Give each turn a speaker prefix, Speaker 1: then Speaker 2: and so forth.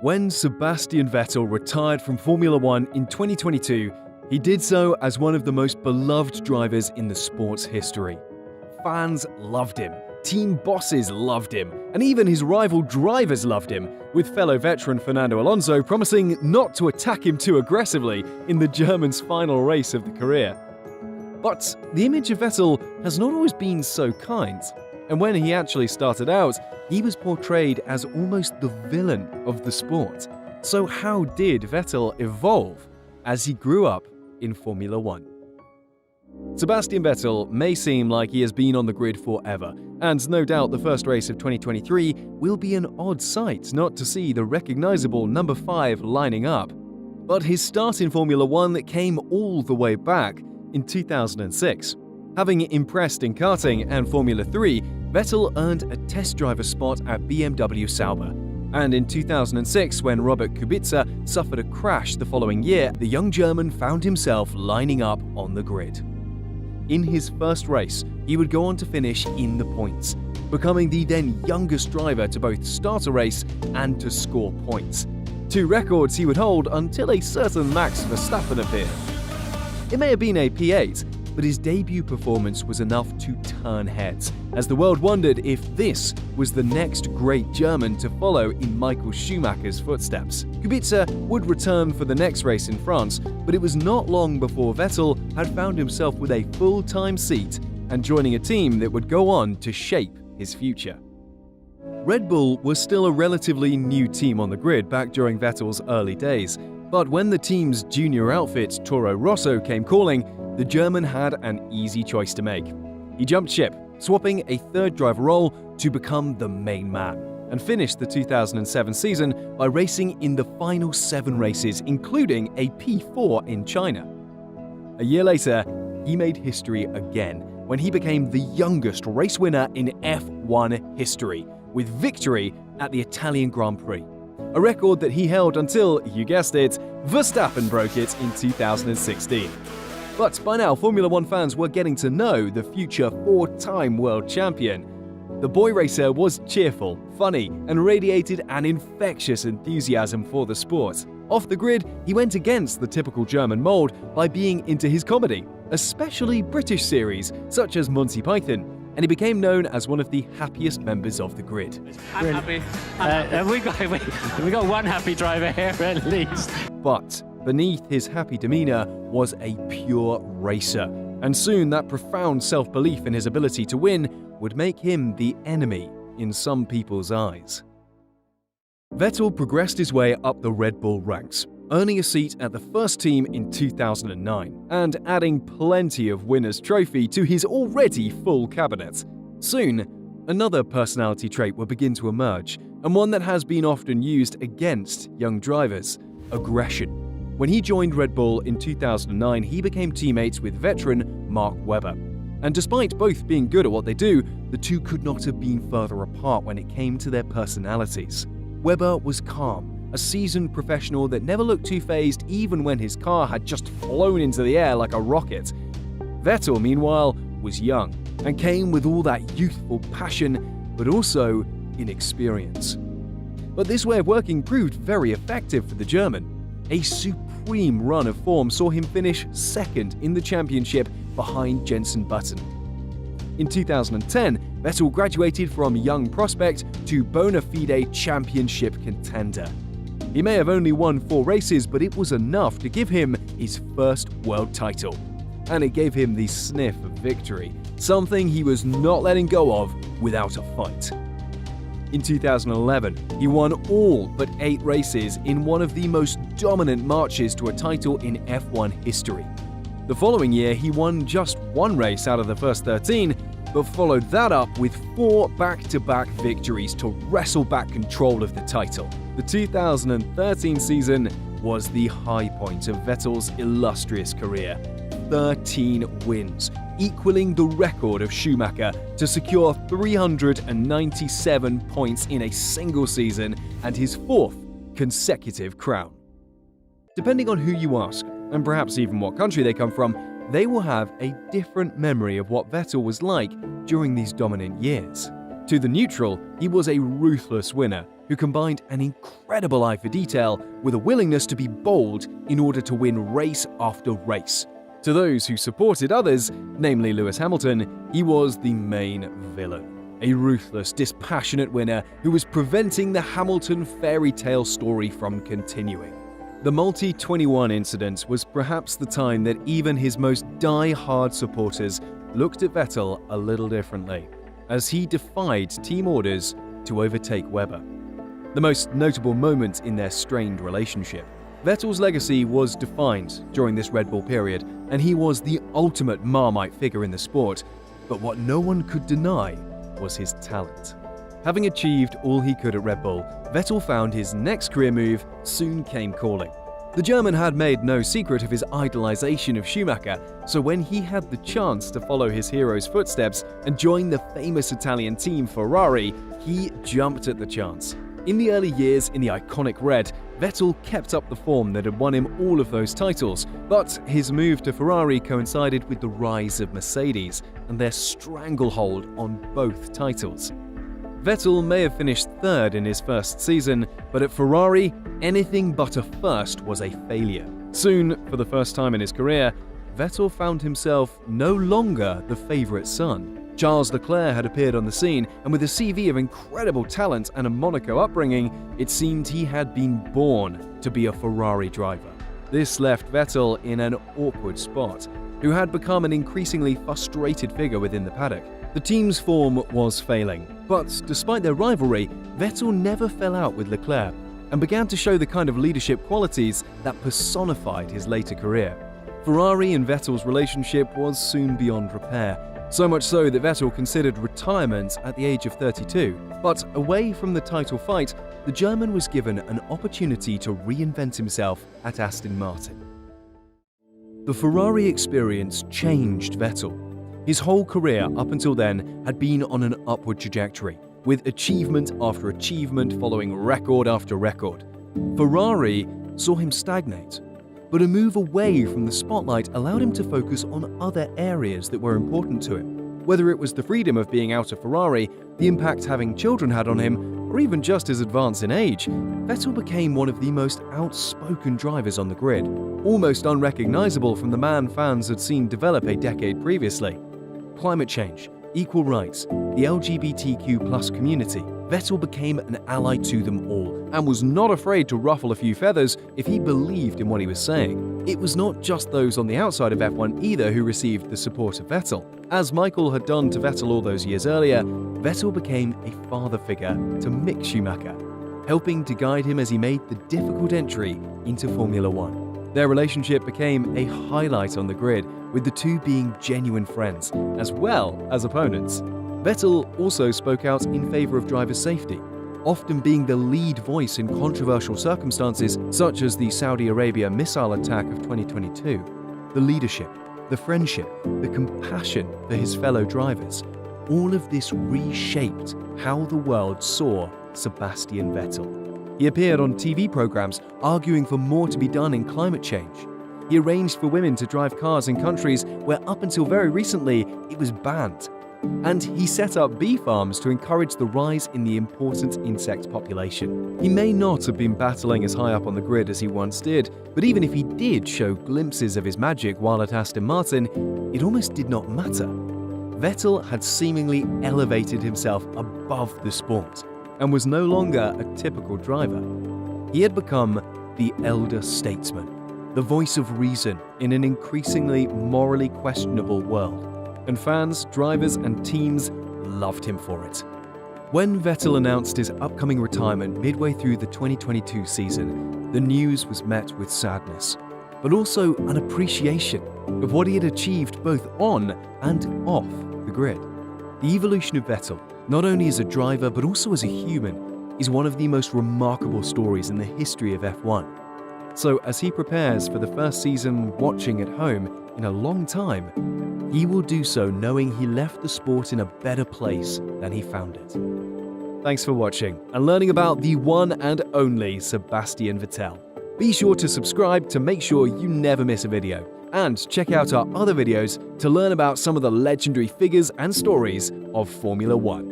Speaker 1: When Sebastian Vettel retired from Formula 1 in 2022, he did so as one of the most beloved drivers in the sport's history. Fans loved him, team bosses loved him, and even his rival drivers loved him, with fellow veteran Fernando Alonso promising not to attack him too aggressively in the German's final race of the career. But the image of Vettel has not always been so kind, and when he actually started out, he was portrayed as almost the villain of the sport. So how did Vettel evolve as he grew up in Formula 1? Sebastian Vettel may seem like he has been on the grid forever, and no doubt the first race of 2023 will be an odd sight not to see the recognizable number 5 lining up. But his start in Formula 1 came all the way back in 2006. Having impressed in karting and Formula 3, Vettel earned a test driver spot at BMW Sauber. And in 2006, when Robert Kubica suffered a crash the following year, the young German found himself lining up on the grid. In his first race, he would go on to finish in the points, becoming the then youngest driver to both start a race and to score points. 2 records he would hold until a certain Max Verstappen appeared. It may have been a P8, but his debut performance was enough to turn heads, as the world wondered if this was the next great German to follow in Michael Schumacher's footsteps. Kubica would return for the next race in France, but it was not long before Vettel had found himself with a full-time seat and joining a team that would go on to shape his future. Red Bull was still a relatively new team on the grid back during Vettel's early days, but when the team's junior outfit Toro Rosso came calling, the German had an easy choice to make. He jumped ship, swapping a third driver role to become the main man, and finished the 2007 season by racing in the final 7 races, including a P4 in China. A year later, he made history again when he became the youngest race winner in F1 history, with victory at the Italian Grand Prix. A record that he held until, you guessed it, Verstappen broke it in 2016. But by now, Formula 1 fans were getting to know the future 4-time world champion. The boy racer was cheerful, funny, and radiated an infectious enthusiasm for the sport. Off the grid, he went against the typical German mold by being into his comedy, especially British series such as Monty Python, and he became known as one of the happiest members of the grid.
Speaker 2: I'm happy. We got one happy driver here at least.
Speaker 1: But beneath his happy demeanor was a pure racer, and soon that profound self-belief in his ability to win would make him the enemy in some people's eyes. Vettel progressed his way up the Red Bull ranks, earning a seat at the first team in 2009, and adding plenty of winner's trophy to his already full cabinet. Soon, another personality trait will begin to emerge, and one that has been often used against young drivers: aggression. When he joined Red Bull in 2009, he became teammates with veteran Mark Webber. And despite both being good at what they do, the two could not have been further apart when it came to their personalities. Webber was calm, a seasoned professional that never looked too fazed even when his car had just flown into the air like a rocket. Vettel, meanwhile, was young and came with all that youthful passion, but also inexperience. But this way of working proved very effective for the German. A supreme run of form saw him finish second in the championship behind Jenson Button. In 2010, Vettel graduated from young prospect to bona fide championship contender. He may have only won 4 races, but it was enough to give him his first world title. And it gave him the sniff of victory, something he was not letting go of without a fight. In 2011, he won all but 8 races in one of the most dominant marches to a title in F1 history. The following year, he won just 1 race out of the first 13, but followed that up with 4 back-to-back victories to wrestle back control of the title. The 2013 season was the high point of Vettel's illustrious career. 13 wins, equaling the record of Schumacher to secure 397 points in a single season and his 4th consecutive crown. Depending on who you ask, and perhaps even what country they come from, they will have a different memory of what Vettel was like during these dominant years. To the neutral, he was a ruthless winner who combined an incredible eye for detail with a willingness to be bold in order to win race after race. To those who supported others, namely Lewis Hamilton, he was the main villain. A ruthless, dispassionate winner who was preventing the Hamilton fairy tale story from continuing. The Multi-21 incident was perhaps the time that even his most die-hard supporters looked at Vettel a little differently, as he defied team orders to overtake Webber. The most notable moment in their strained relationship. Vettel's legacy was defined during this Red Bull period, and he was the ultimate Marmite figure in the sport, but what no one could deny was his talent. Having achieved all he could at Red Bull, Vettel found his next career move soon came calling. The German had made no secret of his idolization of Schumacher, so when he had the chance to follow his hero's footsteps and join the famous Italian team Ferrari, he jumped at the chance. In the early years in the iconic red, Vettel kept up the form that had won him all of those titles, but his move to Ferrari coincided with the rise of Mercedes and their stranglehold on both titles. Vettel may have finished third in his first season, but at Ferrari, anything but a first was a failure. Soon, for the first time in his career, Vettel found himself no longer the favourite son. Charles Leclerc had appeared on the scene, and with a CV of incredible talent and a Monaco upbringing, it seemed he had been born to be a Ferrari driver. This left Vettel in an awkward spot, who had become an increasingly frustrated figure within the paddock. The team's form was failing, but despite their rivalry, Vettel never fell out with Leclerc and began to show the kind of leadership qualities that personified his later career. Ferrari and Vettel's relationship was soon beyond repair, so much so that Vettel considered retirement at the age of 32. But away from the title fight, the German was given an opportunity to reinvent himself at Aston Martin. The Ferrari experience changed Vettel. His whole career up until then had been on an upward trajectory, with achievement after achievement following record after record. Ferrari saw him stagnate, but a move away from the spotlight allowed him to focus on other areas that were important to him. Whether it was the freedom of being out of Ferrari, the impact having children had on him, or even just his advance in age, Vettel became one of the most outspoken drivers on the grid, almost unrecognizable from the man fans had seen develop a decade previously. Climate change, equal rights, the LGBTQ+ community, Vettel became an ally to them all and was not afraid to ruffle a few feathers if he believed in what he was saying. It was not just those on the outside of F1 either who received the support of Vettel. As Michael had done to Vettel all those years earlier, Vettel became a father figure to Mick Schumacher, helping to guide him as he made the difficult entry into Formula One. Their relationship became a highlight on the grid, with the two being genuine friends, as well as opponents. Vettel also spoke out in favour of driver safety, often being the lead voice in controversial circumstances such as the Saudi Arabia missile attack of 2022. The leadership, the friendship, the compassion for his fellow drivers, all of this reshaped how the world saw Sebastian Vettel. He appeared on TV programs arguing for more to be done in climate change. He arranged for women to drive cars in countries where up until very recently it was banned. And he set up bee farms to encourage the rise in the important insect population. He may not have been battling as high up on the grid as he once did, but even if he did show glimpses of his magic while at Aston Martin, it almost did not matter. Vettel had seemingly elevated himself above the sport and was no longer a typical driver. He had become the elder statesman, the voice of reason in an increasingly morally questionable world, and fans, drivers, and teams loved him for it. When Vettel announced his upcoming retirement midway through the 2022 season, the news was met with sadness, but also an appreciation of what he had achieved both on and off the grid. The evolution of Vettel, not only as a driver but also as a human, is one of the most remarkable stories in the history of F1. So as he prepares for the first season watching at home in a long time, he will do so knowing he left the sport in a better place than he found it. Thanks for watching and learning about the one and only Sebastian Vettel. Be sure to subscribe to make sure you never miss a video, and check out our other videos to learn about some of the legendary figures and stories of Formula One.